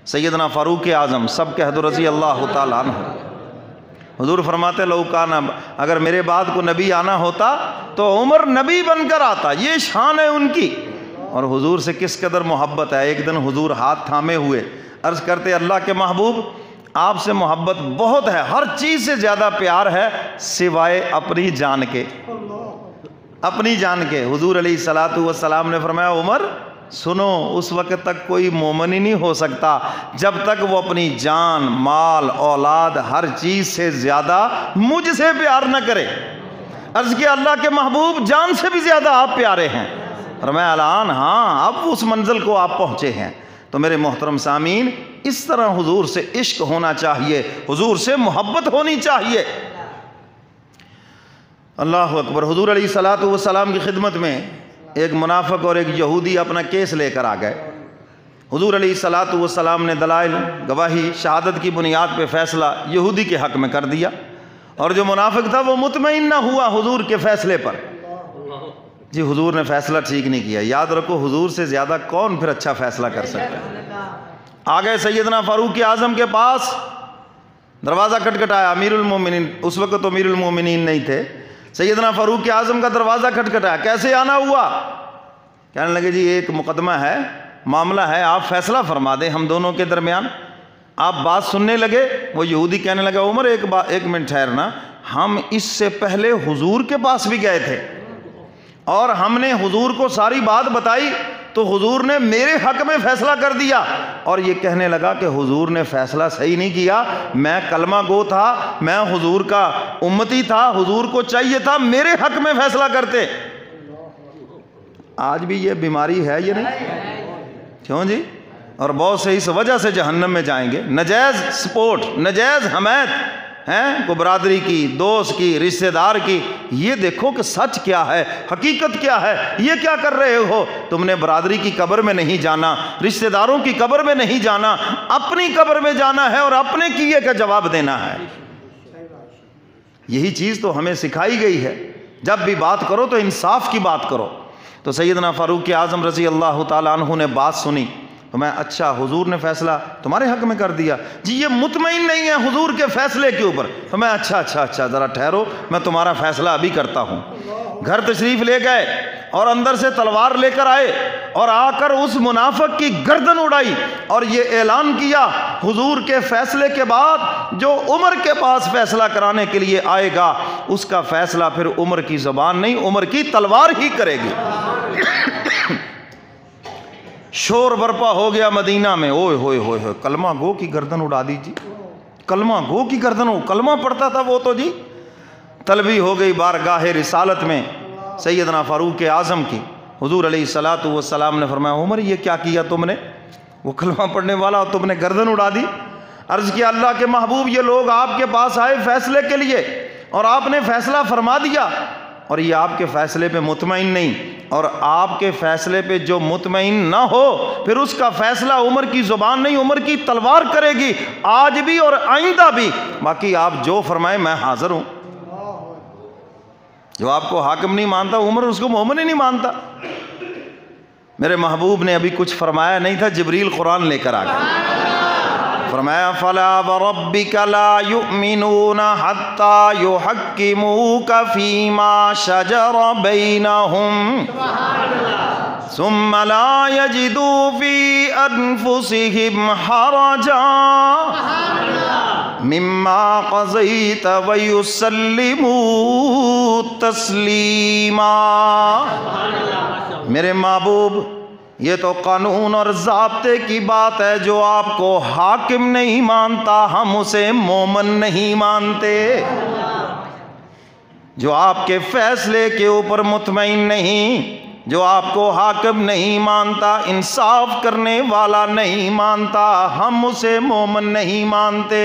سیدنا فاروق اعظم سب کہہ دو رضی اللہ تعالیٰ عنہ۔ حضور فرماتے لو کان، اگر میرے بعد کو نبی آنا ہوتا تو عمر نبی بن کر آتا، یہ شان ہے ان کی۔ اور حضور سے کس قدر محبت ہے۔ ایک دن حضور ہاتھ تھامے ہوئے عرض کرتے اللہ کے محبوب آپ سے محبت بہت ہے، ہر چیز سے زیادہ پیار ہے سوائے اپنی جان کے، اپنی جان کے۔ حضور علیہ الصلوۃ والسلام نے فرمایا عمر سنو، اس وقت تک کوئی مومن ہی نہیں ہو سکتا جب تک وہ اپنی جان، مال، اولاد، ہر چیز سے زیادہ مجھ سے پیار نہ کرے۔ عرض کیا اللہ کے محبوب جان سے بھی زیادہ آپ پیارے ہیں؟ فرمایا الان ہاں، اب اس منزل کو آپ پہنچے ہیں۔ تو میرے محترم سامعین، اس طرح حضور سے عشق ہونا چاہیے، حضور سے محبت ہونی چاہیے۔ اللہ اکبر۔ حضور علیہ الصلوۃ والسلام کی خدمت میں ایک منافق اور ایک یہودی اپنا کیس لے کر آ گئے۔ حضور علیہ الصلوۃ والسلام نے دلائل، گواہی، شہادت کی بنیاد پہ فیصلہ یہودی کے حق میں کر دیا، اور جو منافق تھا وہ مطمئن نہ ہوا حضور کے فیصلے پر۔ جی حضور نے فیصلہ ٹھیک نہیں کیا۔ یاد رکھو حضور سے زیادہ کون پھر اچھا فیصلہ کر سکتا ہے۔ آ گئے سیدنا فاروق اعظم کے پاس، دروازہ کھٹکھٹایا۔ امیر المومنین، اس وقت تو امیر المومنین نہیں تھے، سیدنا فاروق اعظم کا دروازہ کھٹکھٹایا۔ کیسے آنا ہوا؟ کہنے لگے جی ایک مقدمہ ہے، معاملہ ہے، آپ فیصلہ فرما دیں ہم دونوں کے درمیان۔ آپ بات سننے لگے۔ وہ یہودی کہنے لگا عمر ایک منٹ ٹھہرنا، ہم اس سے پہلے حضور کے پاس بھی گئے تھے اور ہم نے حضور کو ساری بات بتائی تو حضور نے میرے حق میں فیصلہ کر دیا۔ اور یہ کہنے لگا کہ حضور نے فیصلہ صحیح نہیں کیا، میں کلمہ گو تھا، میں حضور کا امتی تھا، حضور کو چاہیے تھا میرے حق میں فیصلہ کرتے۔ آج بھی یہ بیماری ہے یہ نہیں؟ کیوں جی؟ اور بہت سے اس وجہ سے جہنم میں جائیں گے۔ نجائز سپورٹ، نجائز حمایت ہیں کو برادری کی، دوست کی، رشتہ دار کی۔ یہ دیکھو کہ سچ کیا ہے، حقیقت کیا ہے۔ یہ کیا کر رہے ہو؟ تم نے برادری کی قبر میں نہیں جانا، رشتہ داروں کی قبر میں نہیں جانا، اپنی قبر میں جانا ہے اور اپنے کیے کا جواب دینا ہے۔ یہی چیز تو ہمیں سکھائی گئی ہے، جب بھی بات کرو تو انصاف کی بات کرو۔ تو سیدنا فاروق اعظم رضی اللہ تعالیٰ عنہ نے بات سنی تو میں اچھا حضور نے فیصلہ تمہارے حق میں کر دیا جی، یہ مطمئن نہیں ہے حضور کے فیصلے کے اوپر۔ تو میں اچھا ذرا ٹھہرو، میں تمہارا فیصلہ ابھی کرتا ہوں۔ گھر تشریف لے گئے اور اندر سے تلوار لے کر آئے اور آ کر اس منافق کی گردن اڑائی اور یہ اعلان کیا حضور کے فیصلے کے بعد جو عمر کے پاس فیصلہ کرانے کے لیے آئے گا اس کا فیصلہ پھر عمر کی زبان نہیں، عمر کی تلوار ہی کرے گی۔ شور برپا ہو گیا مدینہ میں، اوئے ہوئے ہوئے ہوئے، کلمہ گو کی گردن اڑا دی جی، کلمہ گو کی گردن، کلمہ پڑھتا تھا وہ تو جی۔ طلبی ہو گئی بارگاہ رسالت میں سیدنا فاروق اعظم کی۔ حضور علیہ الصلوۃ والسلام نے فرمایا عمر یہ کیا کیا تم نے؟ وہ کلمہ پڑھنے والا اور تم نے گردن اڑا دی۔ عرض کیا اللہ کے محبوب یہ لوگ آپ کے پاس آئے فیصلے کے لیے اور آپ نے فیصلہ فرما دیا اور یہ آپ کے فیصلے پہ مطمئن نہیں، اور آپ کے فیصلے پہ جو مطمئن نہ ہو پھر اس کا فیصلہ عمر کی زبان نہیں، عمر کی تلوار کرے گی، آج بھی اور آئندہ بھی۔ باقی آپ جو فرمائے میں حاضر ہوں۔ جو آپ کو حاکم نہیں مانتا عمر اس کو مومن ہی نہیں مانتا۔ میرے محبوب نے ابھی کچھ فرمایا نہیں تھا، جبریل قرآن لے کر آ گئے۔ فرمایا فَلَا وَرَبِّكَ لَا يُؤْمِنُونَ حَتَّى يُحَكِّمُوكَ فِي مَا شَجَرَ بَيْنَهُمْ ثُمَّ لَا يَجِدُوا فِي أَنفُسِهِمْ حَرَجًا مِمَّا قَضَيْتَ وَيُسَلِّمُوا تَسْلِيمًا۔ میرے محبوب یہ تو قانون اور ضابطے کی بات ہے، جو آپ کو حاکم نہیں مانتا ہم اسے مومن نہیں مانتے۔ جو آپ کے فیصلے کے اوپر مطمئن نہیں، جو آپ کو حاکم نہیں مانتا، انصاف کرنے والا نہیں مانتا، ہم اسے مومن نہیں مانتے۔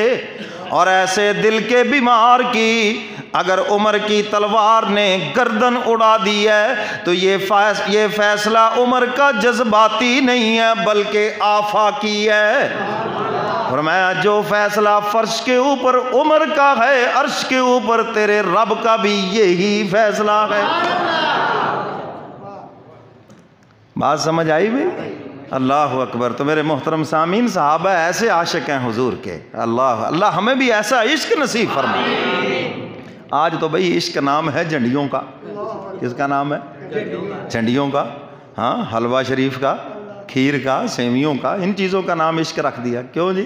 اور ایسے دل کے بیمار کی اگر عمر کی تلوار نے گردن اڑا دی ہے تو یہ فیصلہ عمر کا جذباتی نہیں ہے بلکہ آفاقی ہے۔ فرمایا جو فیصلہ فرش کے اوپر عمر کا ہے عرش کے اوپر تیرے رب کا بھی یہی فیصلہ ہے۔ بات سمجھ آئی بھی؟ اللہ اکبر۔ تو میرے محترم سامعین، صحابہ ایسے عاشق ہیں حضور کے، اللہ ہمیں بھی ایسا عشق نصیب فرمائے۔ آج تو بھئی عشق نام ہے جھنڈیوں کا۔ کس کا نام ہے؟ جھنڈیوں کا، ہاں، حلوہ شریف کا، کھیر کا، سیویوں کا، ان چیزوں کا نام عشق رکھ دیا۔ کیوں جی؟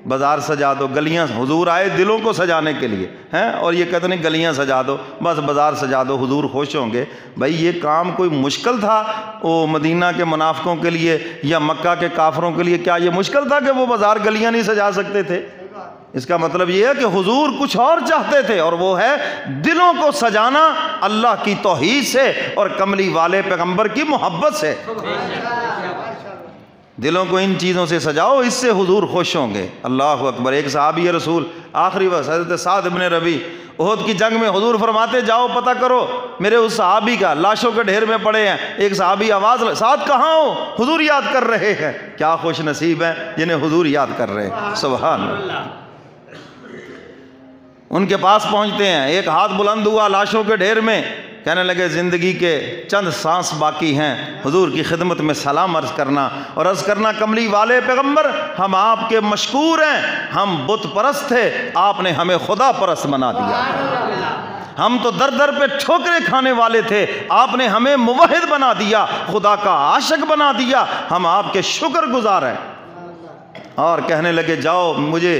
بازار سجا دو، گلیاں، حضور آئے دلوں کو سجانے کے لیے ہیں، اور یہ کہتے ہیں گلیاں سجا دو، بس بازار سجا دو، حضور خوش ہوں گے۔ بھائی یہ کام کوئی مشکل تھا وہ مدینہ کے منافقوں کے لیے یا مکہ کے کافروں کے لیے؟ کیا یہ مشکل تھا کہ وہ بازار گلیاں نہیں سجا سکتے تھے؟ اس کا مطلب یہ ہے کہ حضور کچھ اور چاہتے تھے، اور وہ ہے دلوں کو سجانا اللہ کی توحید سے اور کملی والے پیغمبر کی محبت سے۔ دلوں کو ان چیزوں سے سجاؤ، اس سے حضور خوش ہوں گے۔ اللہ اکبر۔ ایک صحابی رسول آخری وقت حضرت سعد بن ربیع، احد کی جنگ میں حضور فرماتے جاؤ پتہ کرو میرے اس صحابی کا، لاشوں کے ڈھیر میں پڑے ہیں۔ ایک صحابی آواز سعد کہاں ہو؟ حضور یاد کر رہے ہیں۔ کیا خوش نصیب ہیں جنہیں حضور یاد کر رہے ہیں، سبحان اللہ۔ ان کے پاس پہنچتے ہیں، ایک ہاتھ بلند ہوا لاشوں کے ڈھیر میں، کہنے لگے زندگی کے چند سانس باقی ہیں، حضور کی خدمت میں سلام عرض کرنا، اور عرض کرنا کملی والے پیغمبر ہم آپ کے مشکور ہیں، ہم بت پرست تھے، آپ نے ہمیں خدا پرست بنا دیا۔ ہم تو در در پہ ٹھوکریں کھانے والے تھے، آپ نے ہمیں موحد بنا دیا، خدا کا عاشق بنا دیا، ہم آپ کے شکر گزار ہیں۔ اور کہنے لگے جاؤ، مجھے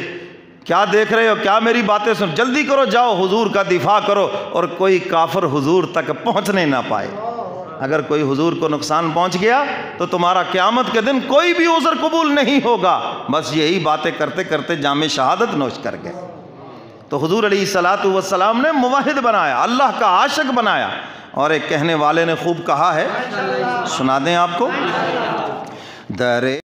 کیا دیکھ رہے ہو، کیا میری باتیں سن، جلدی کرو جاؤ حضور کا دفاع کرو، اور کوئی کافر حضور تک پہنچنے نہ پائے۔ اگر کوئی حضور کو نقصان پہنچ گیا تو تمہارا قیامت کے دن کوئی بھی عذر قبول نہیں ہوگا۔ بس یہی باتیں کرتے کرتے جام شہادت نوش کر گئے۔ تو حضور علیہ السلام نے موحد بنایا، اللہ کا عاشق بنایا۔ اور ایک کہنے والے نے خوب کہا ہے، سنا دیں آپ کو، در